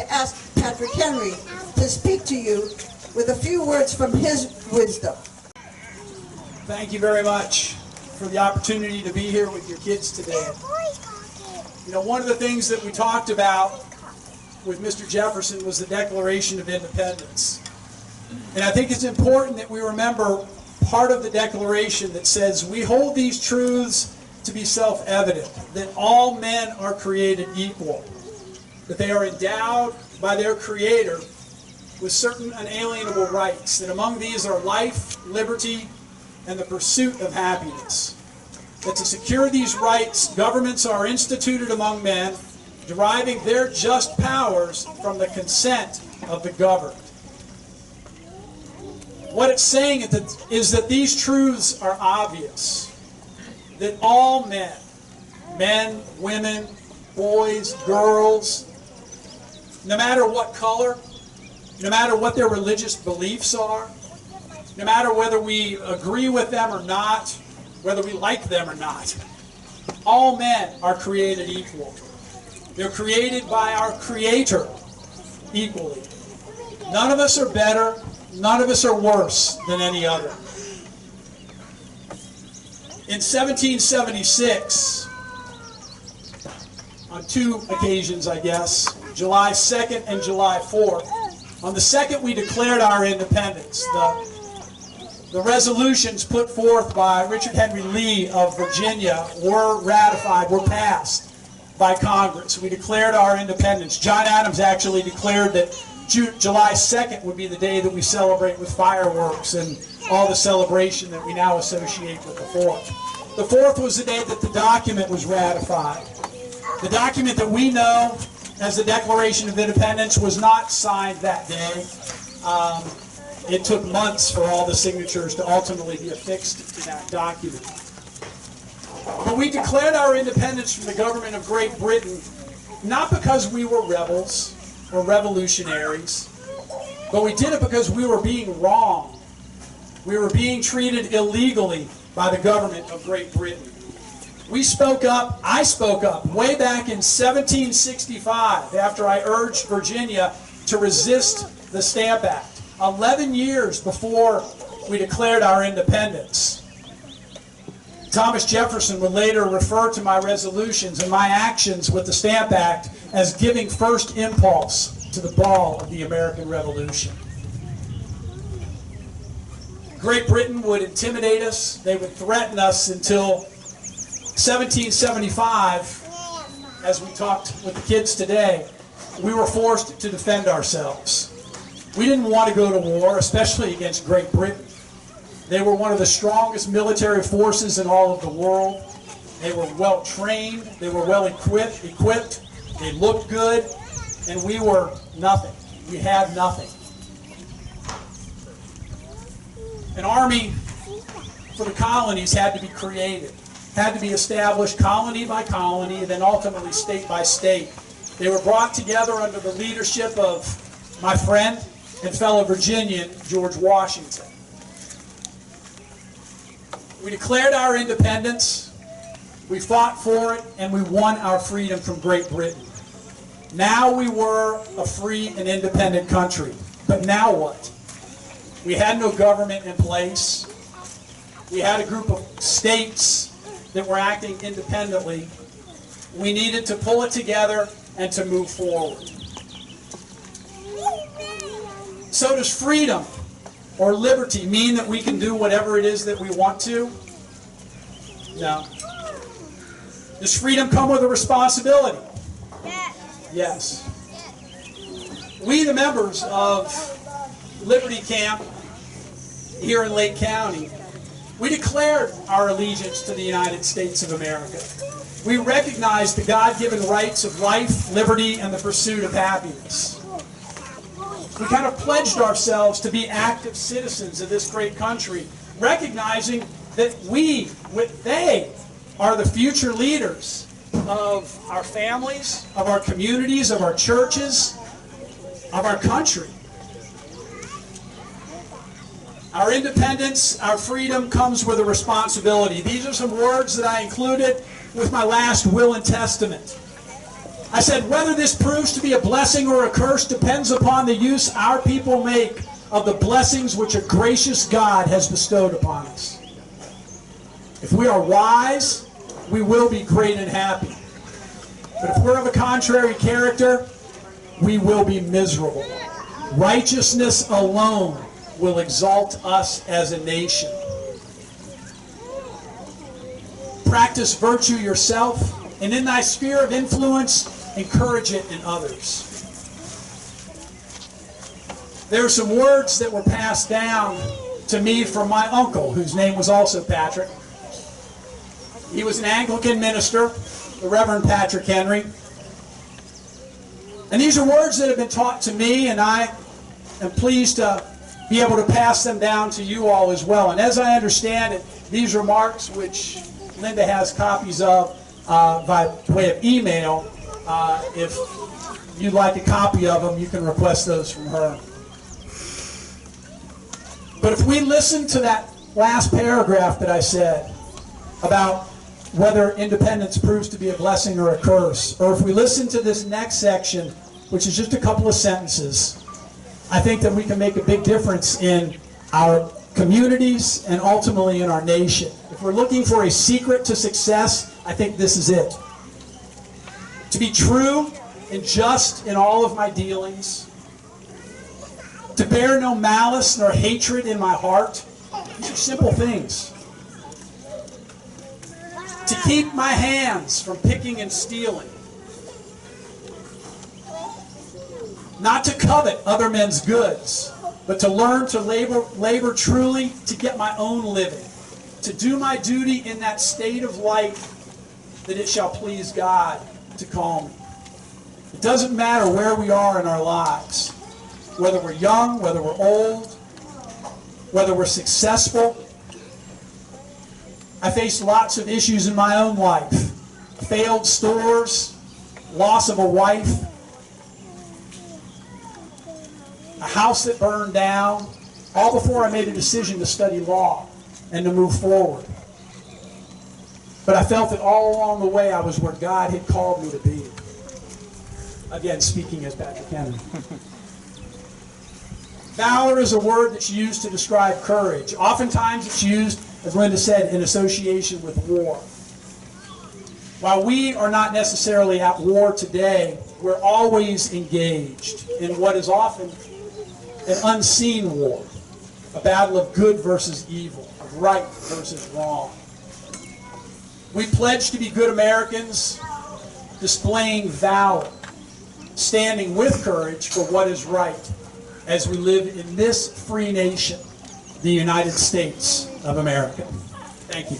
ask Patrick Henry to speak to you with a few words from his wisdom. Thank you very much for the opportunity to be here with your kids today. You know, one of the things that we talked about with Mr. Jefferson was the Declaration of Independence. And I think it's important that we remember part of the Declaration that says, we hold these truths to be self-evident, that all men are created equal, that they are endowed by their Creator with certain unalienable rights, that among these are life, liberty, and the pursuit of happiness. That to secure these rights, governments are instituted among men, deriving their just powers from the consent of the governed. What it's saying is that these truths are obvious, that all men, women, boys, girls, no matter what color, no matter what their religious beliefs are, no matter whether we agree with them or not, whether we like them or not, all men are created equal. They're created by our Creator equally. None of us are better, none of us are worse than any other. In 1776, on two occasions, I guess, July 2nd and July 4th, on the 2nd we declared our independence. The resolutions put forth by Richard Henry Lee of Virginia were ratified, were passed by Congress. We declared our independence. John Adams actually declared that July 2nd would be the day that we celebrate with fireworks and all the celebration that we now associate with the 4th. The 4th was the day that the document was ratified. The document that we know as the Declaration of Independence was not signed that day. It took months for all the signatures to ultimately be affixed to that document. But we declared our independence from the government of Great Britain not because we were rebels or revolutionaries, but we did it because we were being wronged. We were being treated illegally by the government of Great Britain. We spoke up, I spoke up, way back in 1765 after I urged Virginia to resist the Stamp Act. 11 years before we declared our independence. Thomas Jefferson would later refer to my resolutions and my actions with the Stamp Act as giving first impulse to the ball of the American Revolution. Great Britain would intimidate us, they would threaten us until 1775, as we talked with the kids today, we were forced to defend ourselves. We didn't want to go to war, especially against Great Britain. They were one of the strongest military forces in all of the world. They were well trained, they were well equipped, they looked good, and we were nothing. We had nothing. An army for the colonies had to be created, had to be established colony by colony, and then ultimately state by state. They were brought together under the leadership of my friend and fellow Virginian, George Washington. We declared our independence, we fought for it, and we won our freedom from Great Britain. Now we were a free and independent country. But now what? We had no government in place. We had a group of states that were acting independently. We needed to pull it together and to move forward. So does freedom or liberty mean that we can do whatever it is that we want to? No. Does freedom come with a responsibility? Yes. We, the members of Liberty Camp here in Lake County, we declared our allegiance to the United States of America. We recognize the God-given rights of life, liberty, and the pursuit of happiness. We kind of pledged ourselves to be active citizens of this great country, recognizing that they are the future leaders of our families, of our communities, of our churches, of our country. Our independence, our freedom comes with a responsibility. These are some words that I included with my last will and testament. I said, whether this proves to be a blessing or a curse depends upon the use our people make of the blessings which a gracious God has bestowed upon us. If we are wise, we will be great and happy. But if we're of a contrary character, we will be miserable. Righteousness alone will exalt us as a nation. Practice virtue yourself, and in thy sphere of influence, encourage it in others. There are some words that were passed down to me from my uncle, whose name was also Patrick. He was an Anglican minister, the Reverend Patrick Henry. And these are words that have been taught to me, and I am pleased to be able to pass them down to you all as well. And as I understand it, these remarks, which Linda has copies of by way of email, if you'd like a copy of them, you can request those from her. But if we listen to that last paragraph that I said about whether independence proves to be a blessing or a curse, or if we listen to this next section, which is just a couple of sentences, I think that we can make a big difference in our communities and ultimately in our nation. If we're looking for a secret to success, I think this is it. To be true and just in all of my dealings, to bear no malice nor hatred in my heart. These are simple things. To keep my hands from picking and stealing. Not to covet other men's goods, but to learn to labor truly to get my own living. To do my duty in that state of life that it shall please God to call me. It doesn't matter where we are in our lives. Whether we're young, whether we're old, whether we're successful. I faced lots of issues in my own life. Failed stores, loss of a wife, a house that burned down, all before I made a decision to study law and to move forward. But I felt that all along the way I was where God had called me to be. Again, speaking as Patrick Henry. Valor is a word that's used to describe courage. Oftentimes it's used, as Linda said, in association with war. While we are not necessarily at war today, we're always engaged in what is often an unseen war. A battle of good versus evil, of right versus wrong. We pledge to be good Americans, displaying valor, standing with courage for what is right, as we live in this free nation, the United States of America. Thank you.